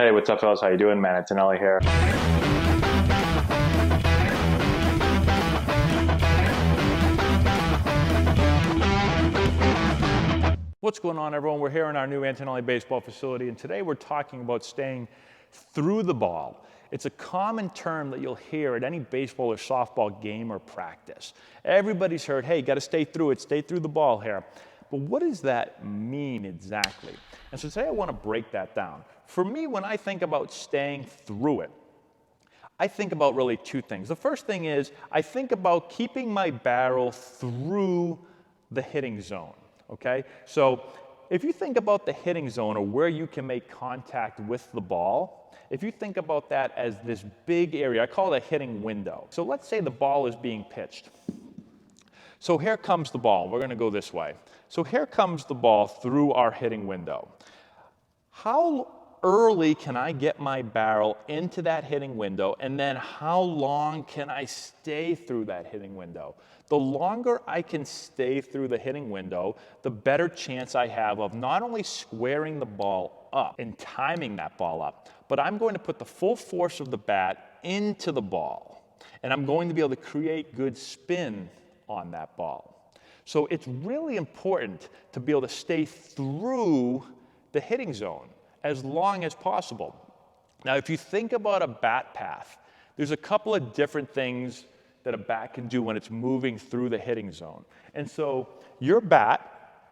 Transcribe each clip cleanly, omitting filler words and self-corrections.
Hey, what's up, fellas? How you doing, man? Antonelli here. What's going on, everyone? We're here in our new Antonelli baseball facility, and today we're talking about staying through the ball. It's a common term that you'll hear at any baseball or softball game or practice. Everybody's heard, hey, you got to stay through it, stay through the ball here. But what does that mean exactly? And so today I want to break that down. For me, when I think about staying through it, I think about really two things. The first thing is I think about keeping my barrel through the hitting zone, okay? So if you think about the hitting zone or where you can make contact with the ball, if you think about that as this big area, I call it a hitting window. So let's say the ball is being pitched. So here comes the ball. We're going to go this way. So here comes the ball through our hitting window. How early can I get my barrel into that hitting window, and then how long can I stay through that hitting window? The longer I can stay through the hitting window, the better chance I have of not only squaring the ball up and timing that ball up, but I'm going to put the full force of the bat into the ball, and I'm going to be able to create good spin on that ball. So it's really important to be able to stay through the hitting zone as long as possible. Now, if you think about a bat path, there's a couple of different things that a bat can do when it's moving through the hitting zone. And so your bat,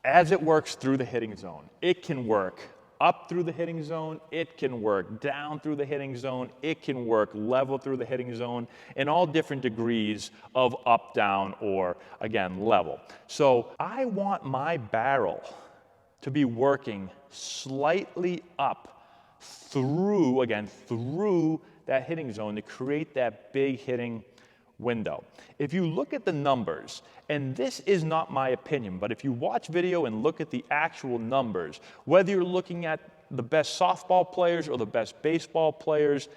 as it works through the hitting zone, it can work up through the hitting zone, it can work down through the hitting zone, it can work level through the hitting zone, in all different degrees of up, down, or again, level. So I want my barrel to be working slightly up through that hitting zone to create that big hitting window. If you look at the numbers, and this is not my opinion, but if you watch video and look at the actual numbers, whether you're looking at the best softball players or the best baseball players,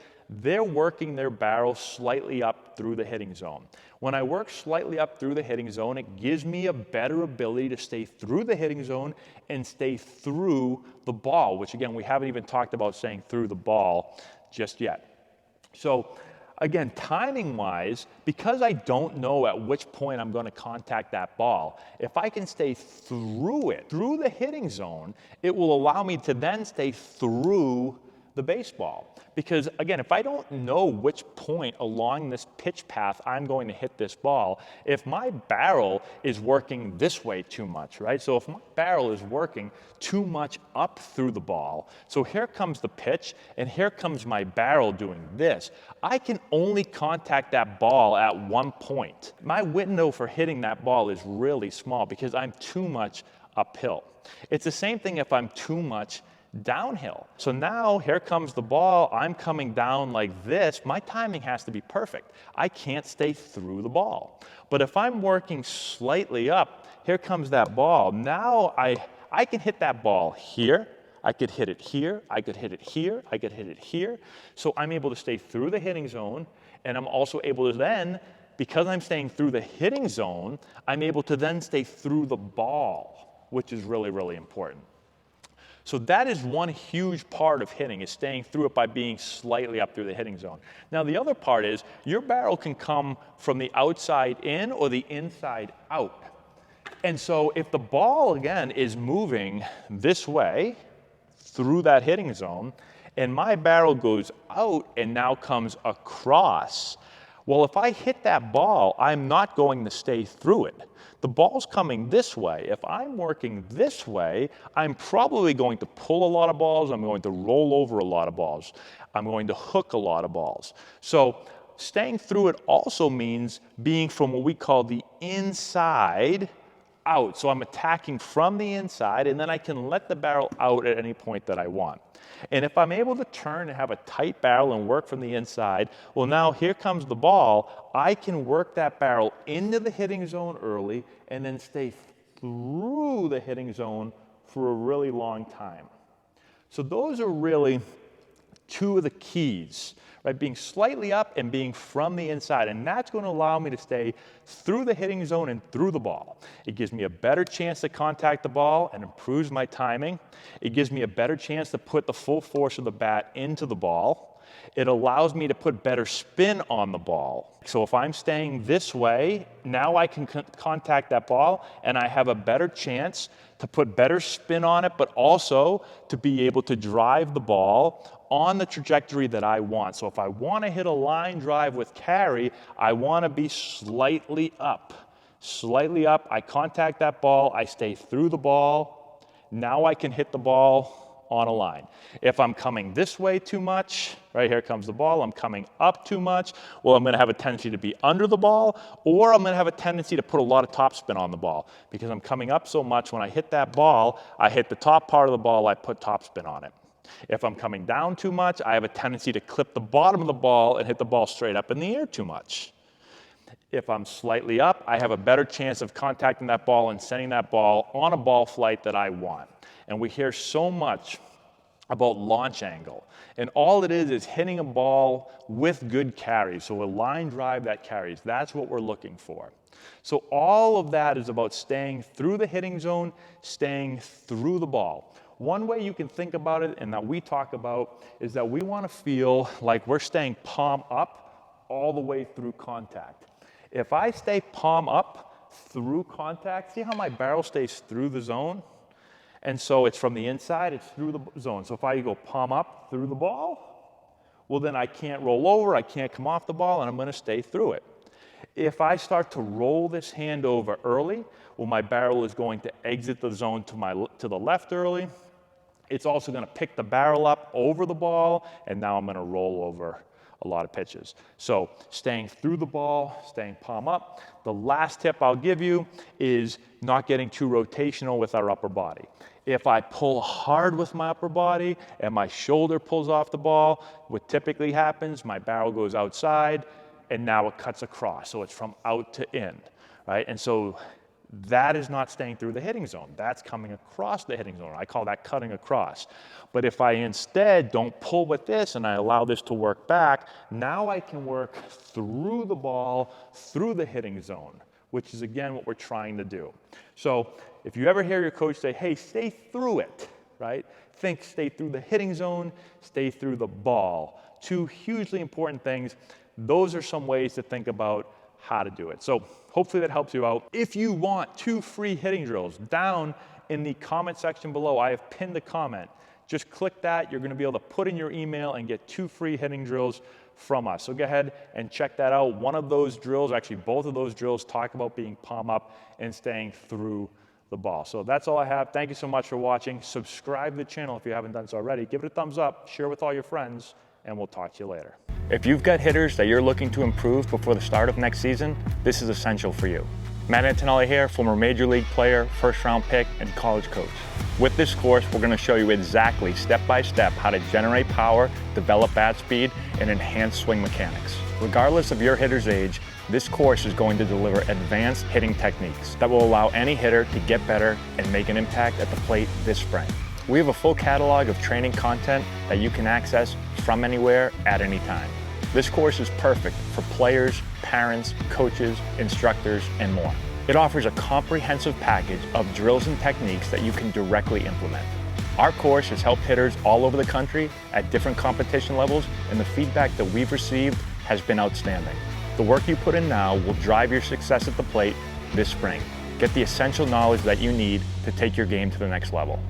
they're working their barrel slightly up through the hitting zone. When I work slightly up through the hitting zone, it gives me a better ability to stay through the hitting zone and stay through the ball, which again, we haven't even talked about staying through the ball just yet. So again, timing-wise, because I don't know at which point I'm going to contact that ball, if I can stay through it, through the hitting zone, it will allow me to then stay through the baseball. Because again, if I don't know which point along this pitch path I'm going to hit this ball, if my barrel is working this way too much, right? So if my barrel is working too much up through the ball, so here comes the pitch and here comes my barrel doing this, I can only contact that ball at one point. My window for hitting that ball is really small because I'm too much uphill. It's the same thing if I'm too much downhill. So now here comes the ball, I'm coming down like this, my timing has to be perfect. I can't stay through the ball. But if I'm working slightly up, here comes that ball. Now I can hit that ball here, I could hit it here, I could hit it here, I could hit it here. So I'm able to stay through the hitting zone, and I'm also able to then, because I'm staying through the hitting zone, I'm able to then stay through the ball, which is really, really important. So that is one huge part of hitting, is staying through it by being slightly up through the hitting zone. Now the other part is your barrel can come from the outside in or the inside out. And so if the ball, again, is moving this way through that hitting zone, and my barrel goes out and now comes across, well, if I hit that ball, I'm not going to stay through it. The ball's coming this way. If I'm working this way, I'm probably going to pull a lot of balls. I'm going to roll over a lot of balls. I'm going to hook a lot of balls. So staying through it also means being from what we call the inside out. So I'm attacking from the inside, and then I can let the barrel out at any point that I want. And if I'm able to turn and have a tight barrel and work from the inside, well, now here comes the ball. I can work that barrel into the hitting zone early and then stay through the hitting zone for a really long time. So those are really two of the keys, right? Being slightly up and being from the inside. And that's going to allow me to stay through the hitting zone and through the ball. It gives me a better chance to contact the ball and improves my timing. It gives me a better chance to put the full force of the bat into the ball. It allows me to put better spin on the ball. So if I'm staying this way, now I can contact that ball and I have a better chance to put better spin on it, but also to be able to drive the ball on the trajectory that I want. So if I want to hit a line drive with carry, I want to be slightly up. Slightly up, I contact that ball, I stay through the ball. Now I can hit the ball on a line. If I'm coming this way too much, right here comes the ball, I'm coming up too much, well, I'm going to have a tendency to be under the ball, or I'm going to have a tendency to put a lot of topspin on the ball. Because I'm coming up so much, when I hit that ball, I hit the top part of the ball, I put topspin on it. If I'm coming down too much, I have a tendency to clip the bottom of the ball and hit the ball straight up in the air too much. If I'm slightly up, I have a better chance of contacting that ball and sending that ball on a ball flight that I want. And we hear so much about launch angle. And all it is hitting a ball with good carry. So a line drive that carries. That's what we're looking for. So all of that is about staying through the hitting zone, staying through the ball. One way you can think about it, and that we talk about, is that we want to feel like we're staying palm up all the way through contact. If I stay palm up through contact, see how my barrel stays through the zone? And so it's from the inside, it's through the zone. So if I go palm up through the ball, well then I can't roll over, I can't come off the ball, and I'm going to stay through it. If I start to roll this hand over early, well, my barrel is going to exit the zone to the left early. It's also going to pick the barrel up over the ball, and now I'm going to roll over a lot of pitches. So staying through the ball, staying palm up. The last tip I'll give you is not getting too rotational with our upper body. If I pull hard with my upper body and my shoulder pulls off the ball, what typically happens, my barrel goes outside and now it cuts across. So it's from out to in, right? And so that is not staying through the hitting zone. That's coming across the hitting zone. I call that cutting across. But if I instead don't pull with this and I allow this to work back, now I can work through the ball, through the hitting zone, which is again what we're trying to do. So if you ever hear your coach say, hey, stay through it, right? Think stay through the hitting zone, stay through the ball. Two hugely important things. Those are some ways to think about how to do it. So hopefully that helps you out. If you want 2 free hitting drills, down in the comment section below, I have pinned a comment. Just click that. You're going to be able to put in your email and get 2 free hitting drills from us. So go ahead and check that out. One of those drills, actually both of those drills, talk about being palm up and staying through the ball. So that's all I have. Thank you so much for watching. Subscribe to the channel if you haven't done so already. Give it a thumbs up, share with all your friends, and we'll talk to you later. If you've got hitters that you're looking to improve before the start of next season, this is essential for you. Matt Antonelli here, former Major League player, first-round pick, and college coach. With this course, we're going to show you exactly, step-by-step, how to generate power, develop bat speed, and enhance swing mechanics. Regardless of your hitter's age, this course is going to deliver advanced hitting techniques that will allow any hitter to get better and make an impact at the plate this spring. We have a full catalog of training content that you can access from anywhere at any time. This course is perfect for players, parents, coaches, instructors, and more. It offers a comprehensive package of drills and techniques that you can directly implement. Our course has helped hitters all over the country at different competition levels, and the feedback that we've received has been outstanding. The work you put in now will drive your success at the plate this spring. Get the essential knowledge that you need to take your game to the next level.